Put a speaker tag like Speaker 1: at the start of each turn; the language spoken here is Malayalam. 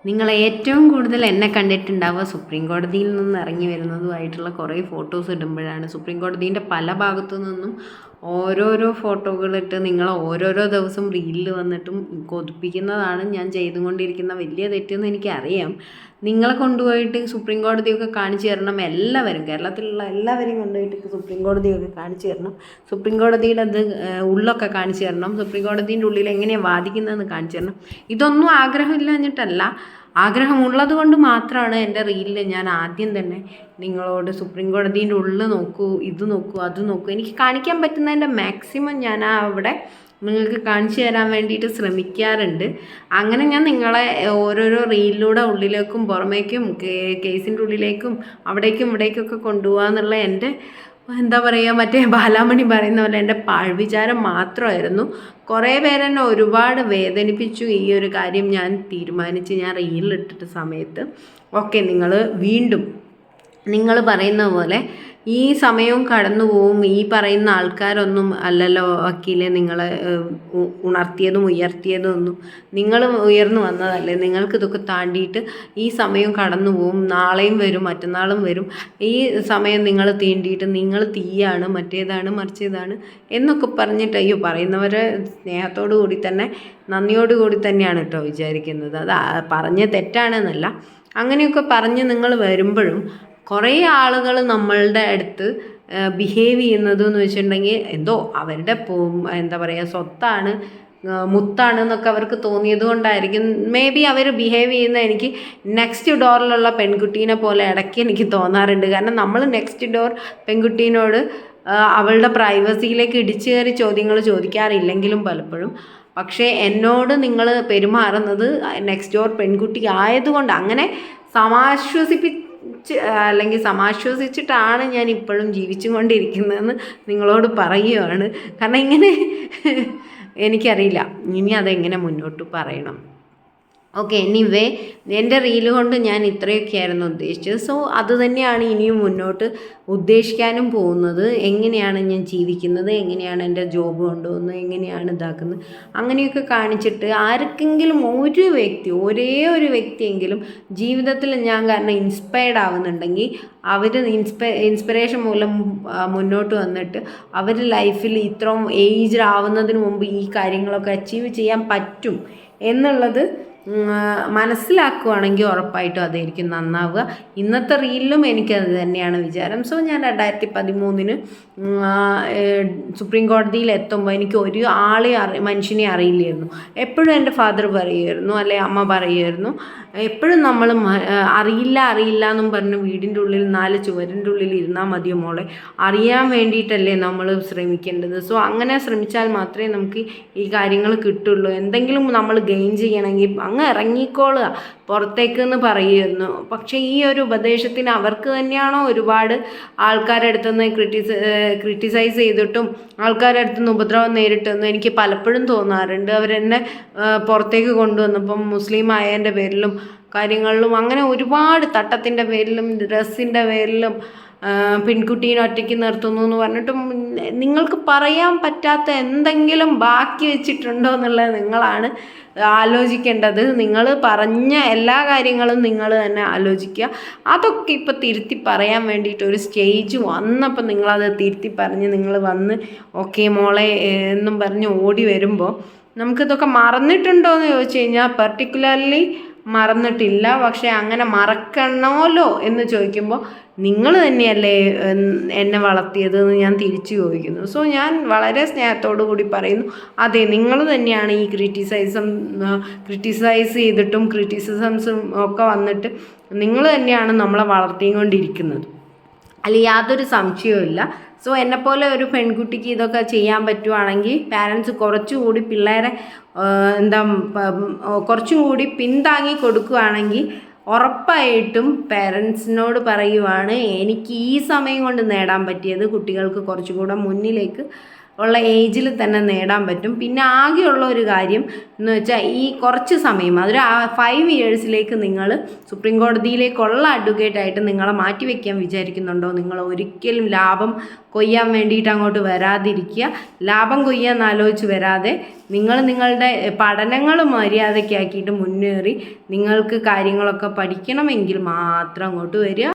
Speaker 1: നിങ്ങൾ ഏറ്റവും കൂടുതൽ എന്നെ കണ്ടിട്ടുണ്ടാവുക സുപ്രീം കോടതിയിൽ നിന്ന് ഇറങ്ങി വരുന്നതുമായിട്ടുള്ള കുറേ ഫോട്ടോസ് ഇടുമ്പോഴാണ്. സുപ്രീം കോടതീൻ്റെ പല ഭാഗത്തു നിന്നും ഓരോരോ ഫോട്ടോകളിട്ട് നിങ്ങൾ ഓരോരോ ദിവസം റീലിൽ വന്നിട്ടും കൊതിപ്പിക്കുന്നതാണ് ഞാൻ ചെയ്തുകൊണ്ടിരിക്കുന്ന വലിയ തെറ്റെന്ന് എനിക്കറിയാം. നിങ്ങളെ കൊണ്ടുപോയിട്ട് സുപ്രീം കോടതിയൊക്കെ കാണിച്ചു തരണം. എല്ലാവരും കേരളത്തിലുള്ള എല്ലാവരെയും കൊണ്ടുപോയിട്ട് സുപ്രീം കോടതിയൊക്കെ കാണിച്ചു തരണം. സുപ്രീം കോടതിയുടെ അത് ഉള്ളൊക്കെ കാണിച്ചു തരണം. സുപ്രീം കോടതീൻ്റെ ഉള്ളിൽ എങ്ങനെയാണ് വാദിക്കുന്നതെന്ന് കാണിച്ചു തരണം. ഇതൊന്നും ആഗ്രഹമില്ലാഞ്ഞിട്ടല്ല, ആഗ്രഹമുള്ളത് കൊണ്ട് മാത്രമാണ് എൻ്റെ റീലിൽ ഞാൻ ആദ്യം തന്നെ നിങ്ങളോട് സുപ്രീം കോടതീൻ്റെ ഉള്ളിൽ നോക്കൂ, ഇത് നോക്കൂ, അത് നോക്കൂ, എനിക്ക് കാണിക്കാൻ പറ്റുന്നതിൻ്റെ മാക്സിമം ഞാൻ അവിടെ നിങ്ങൾക്ക് കാണിച്ചു തരാൻ വേണ്ടിയിട്ട് ശ്രമിക്കാറുണ്ട്. അങ്ങനെ ഞാൻ നിങ്ങളെ ഓരോരോ റീലിലൂടെ ഉള്ളിലേക്കും പുറമേക്കും കേസിൻ്റെ ഉള്ളിലേക്കും അവിടേക്കും ഇവിടേക്കൊക്കെ കൊണ്ടുപോകുക എന്നുള്ള എൻ്റെ എന്താ പറയുക, മറ്റേ ബാലാമണി പറയുന്ന പോലെ എൻ്റെ പാഴ്വിചാരം മാത്രമായിരുന്നു. കുറേ പേരെന്നെ ഒരുപാട് വേദനിപ്പിച്ചു ഈ ഒരു കാര്യം ഞാൻ തീരുമാനിച്ച് ഞാൻ റീലിലിട്ടിട്ട് സമയത്ത്. ഓക്കെ, നിങ്ങൾ വീണ്ടും നിങ്ങൾ പറയുന്ന പോലെ ഈ സമയവും കടന്നു പോവും. ഈ പറയുന്ന ആൾക്കാരൊന്നും അല്ലല്ലോ വക്കീലെ നിങ്ങളെ ഉണർത്തിയതും ഉയർത്തിയതും ഒന്നും. നിങ്ങൾ ഉയർന്നു വന്നതല്ലേ, നിങ്ങൾക്ക് ഇതൊക്കെ താണ്ടിയിട്ട് ഈ സമയം കടന്നു പോവും. നാളെയും വരും, മറ്റന്നാളും വരും. ഈ സമയം നിങ്ങൾ തീണ്ടിയിട്ട് നിങ്ങൾ തീയാണ്, മറ്റേതാണ്, മറിച്ചതാണ് എന്നൊക്കെ പറഞ്ഞിട്ട് അയ്യോ, പറയുന്നവരെ സ്നേഹത്തോടു കൂടി തന്നെ നന്ദിയോടു കൂടി തന്നെയാണ് കേട്ടോ വിചാരിക്കുന്നത്. അത് പറഞ്ഞ് തെറ്റാണെന്നല്ല. അങ്ങനെയൊക്കെ പറഞ്ഞ് നിങ്ങൾ വരുമ്പോഴും കുറേ ആളുകൾ നമ്മളുടെ അടുത്ത് ബിഹേവ് ചെയ്യുന്നതെന്ന് വെച്ചിട്ടുണ്ടെങ്കിൽ എന്തോ അവരുടെ എന്താ പറയുക സ്വത്താണ്, മുത്താണ് എന്നൊക്കെ അവർക്ക് തോന്നിയത് കൊണ്ടായിരിക്കും മേ ബി അവർ ബിഹേവ് ചെയ്യുന്ന എനിക്ക് നെക്സ്റ്റ് ഡോറിലുള്ള പെൺകുട്ടീനെ പോലെ ഇടയ്ക്ക് എനിക്ക് തോന്നാറുണ്ട്. കാരണം നമ്മൾ നെക്സ്റ്റ് ഡോർ പെൺകുട്ടീനോട് അവളുടെ പ്രൈവസിയിലേക്ക് ഇടിച്ചു കയറി ചോദ്യങ്ങൾ ചോദിക്കാറില്ലെങ്കിലും പലപ്പോഴും, പക്ഷേ എന്നോട് നിങ്ങൾ പെരുമാറുന്നത് നെക്സ്റ്റ് ഡോർ പെൺകുട്ടി ആയതുകൊണ്ട് അങ്ങനെ അല്ലെങ്കിൽ സമാശ്വസിച്ചിട്ടാണ് ഞാൻ ഇപ്പോഴും ജീവിച്ചു കൊണ്ടിരിക്കുന്നതെന്ന് നിങ്ങളോട് പറയുകയാണ്. കാരണം ഇങ്ങനെ എനിക്കറിയില്ല ഇനി അതെങ്ങനെ മുന്നോട്ട് പറയണം. ഓക്കെ, എനിവേ എൻ്റെ റീല് കൊണ്ട് ഞാൻ ഇത്രയൊക്കെയായിരുന്നു ഉദ്ദേശിച്ചത്. സോ അത് തന്നെയാണ് ഇനിയും മുന്നോട്ട് ഉദ്ദേശിക്കാനും പോകുന്നത്. എങ്ങനെയാണ് ഞാൻ ജീവിക്കുന്നത്, എങ്ങനെയാണ് എൻ്റെ ജോബ് കൊണ്ടുപോകുന്നത്, എങ്ങനെയാണ് ഇതാക്കുന്നത്, അങ്ങനെയൊക്കെ കാണിച്ചിട്ട് ആർക്കെങ്കിലും ഒരേ ഒരു വ്യക്തിയെങ്കിലും ജീവിതത്തിൽ ഞാൻ കാരണം ഇൻസ്പയർഡ് ആവുന്നുണ്ടെങ്കിൽ അവർ ഇൻസ്പിറേഷൻ മൂലം മുന്നോട്ട് വന്നിട്ട് അവർ ലൈഫിൽ ഇത്രയും ഏജ്ഡ് ആവുന്നതിന് മുമ്പ് ഈ കാര്യങ്ങളൊക്കെ അച്ചീവ് ചെയ്യാൻ പറ്റും എന്നുള്ളത് മനസ്സിലാക്കുകയാണെങ്കിൽ ഉറപ്പായിട്ടും അതായിരിക്കും നന്നാവുക. ഇന്നത്തെ റീലിലും എനിക്കത് തന്നെയാണ് വിചാരം. സോ ഞാൻ 2013 സുപ്രീം കോടതിയിൽ എത്തുമ്പോൾ എനിക്ക് ഒരു മനുഷ്യനെ അറിയില്ലായിരുന്നു. എപ്പോഴും എൻ്റെ ഫാദർ പറയുമായിരുന്നു, അല്ലെ അമ്മ പറയുമായിരുന്നു, എപ്പോഴും നമ്മൾ അറിയില്ല എന്നും പറഞ്ഞ് വീടിൻ്റെ ഉള്ളിൽ 4 ചുവരിൻ്റെ ഉള്ളിൽ ഇരുന്നാൽ മതിയോ മോളെ, അറിയാൻ വേണ്ടിയിട്ടല്ലേ നമ്മൾ ശ്രമിക്കേണ്ടത്. സോ അങ്ങനെ ശ്രമിച്ചാൽ മാത്രമേ നമുക്ക് ഈ കാര്യങ്ങൾ കിട്ടുള്ളൂ. എന്തെങ്കിലും നമ്മൾ ഗെയിൻ ചെയ്യണമെങ്കിൽ അങ്ങ് ഇറങ്ങിക്കോളുക പുറത്തേക്കെന്ന് പറയുമായിരുന്നു. പക്ഷേ ഈ ഒരു ഉപദേശത്തിന് അവർക്ക് തന്നെയാണോ ഒരുപാട് ആൾക്കാരുടെ അടുത്തുനിന്ന് ക്രിട്ടിസൈസ് ചെയ്തിട്ടും ആൾക്കാരുടെ അടുത്തുനിന്ന് ഉപദ്രവം നേരിട്ടെന്ന് എനിക്ക് പലപ്പോഴും തോന്നാറുണ്ട്. അവരെന്നെ പുറത്തേക്ക് കൊണ്ടുവന്നപ്പം മുസ്ലിം ആയതിൻ്റെ പേരിലും കാര്യങ്ങളിലും അങ്ങനെ ഒരുപാട് തട്ടത്തിൻ്റെ പേരിലും ഡ്രസ്സിൻ്റെ പേരിലും പെൺകുട്ടീനെ ഒറ്റയ്ക്ക് നിർത്തുന്നു എന്ന് പറഞ്ഞിട്ടും നിങ്ങൾക്ക് പറയാൻ പറ്റാത്ത എന്തെങ്കിലും ബാക്കി വെച്ചിട്ടുണ്ടോ എന്നുള്ളത് നിങ്ങളാണ് ആലോചിക്കേണ്ടത്. നിങ്ങൾ പറഞ്ഞ എല്ലാ കാര്യങ്ങളും നിങ്ങൾ തന്നെ ആലോചിക്കുക. അതൊക്കെ ഇപ്പോൾ തിരുത്തി പറയാൻ വേണ്ടിയിട്ട് ഒരു സ്റ്റേജ് വന്നപ്പോൾ നിങ്ങളത് തിരുത്തി പറഞ്ഞ് നിങ്ങൾ വന്ന് ഓക്കെ മോളെ എന്നും പറഞ്ഞ് ഓടി വരുമ്പോൾ നമുക്കിതൊക്കെ മറന്നിട്ടുണ്ടോ എന്ന് ചോദിച്ചു കഴിഞ്ഞാൽ പെർട്ടിക്കുലർലി മറന്നിട്ടില്ല. പക്ഷേ അങ്ങനെ മറക്കണമല്ലോ എന്ന് ചോദിക്കുമ്പോൾ നിങ്ങൾ തന്നെയല്ലേ എന്നെ വളർത്തിയത് എന്ന് ഞാൻ തിരിച്ചു ചോദിക്കുന്നു. സോ ഞാൻ വളരെ സ്നേഹത്തോടു കൂടി പറയുന്നു, അതെ നിങ്ങൾ തന്നെയാണ് ഈ ക്രിട്ടിസൈസ് ചെയ്തിട്ടും ക്രിറ്റിസിസംസും ഒക്കെ വന്നിട്ട് നിങ്ങൾ തന്നെയാണ് നമ്മളെ വളർത്തിക്കൊണ്ടിരിക്കുന്നത്. അതിൽ യാതൊരു സംശയവുമില്ല. സോ എന്നെപ്പോലെ ഒരു പെൺകുട്ടിക്ക് ഇതൊക്കെ ചെയ്യാൻ പറ്റുവാണെങ്കിൽ പാരൻസ് കുറച്ചുകൂടി പിള്ളേരെ കുറച്ചും കൂടി പിന്താങ്ങി കൊടുക്കുകയാണെങ്കിൽ ഉറപ്പായിട്ടും പേരൻസിനോട് പറയുവാണ് എനിക്ക് ഈ സമയം കൊണ്ട് നേടാൻ പറ്റിയത് കുട്ടികൾക്ക് കുറച്ചുകൂടെ മുന്നിലേക്ക് ഉള്ള ഏജിൽ തന്നെ നേടാൻ പറ്റും. പിന്നെ ആകെയുള്ള ഒരു കാര്യം എന്ന് വെച്ചാൽ ഈ കുറച്ച് സമയം അതൊരു 5 ഇയേഴ്സിലേക്ക് നിങ്ങൾ സുപ്രീം കോടതിയിലേക്കുള്ള അഡ്വക്കേറ്റായിട്ട് നിങ്ങളെ മാറ്റിവെക്കാൻ വിചാരിക്കുന്നുണ്ടോ? നിങ്ങൾ ഒരിക്കലും ലാഭം കൊയ്യാൻ വേണ്ടിയിട്ട് അങ്ങോട്ട് വരാതിരിക്കുക. ലാഭം കൊയ്യാൻ ആലോചിച്ച് വരാതെ നിങ്ങൾ നിങ്ങളുടെ പഠനങ്ങൾ മര്യാദയ്ക്കാക്കിയിട്ട് മുന്നേറി നിങ്ങൾക്ക് കാര്യങ്ങളൊക്കെ പഠിക്കണമെങ്കിൽ മാത്രം അങ്ങോട്ട് വരിക.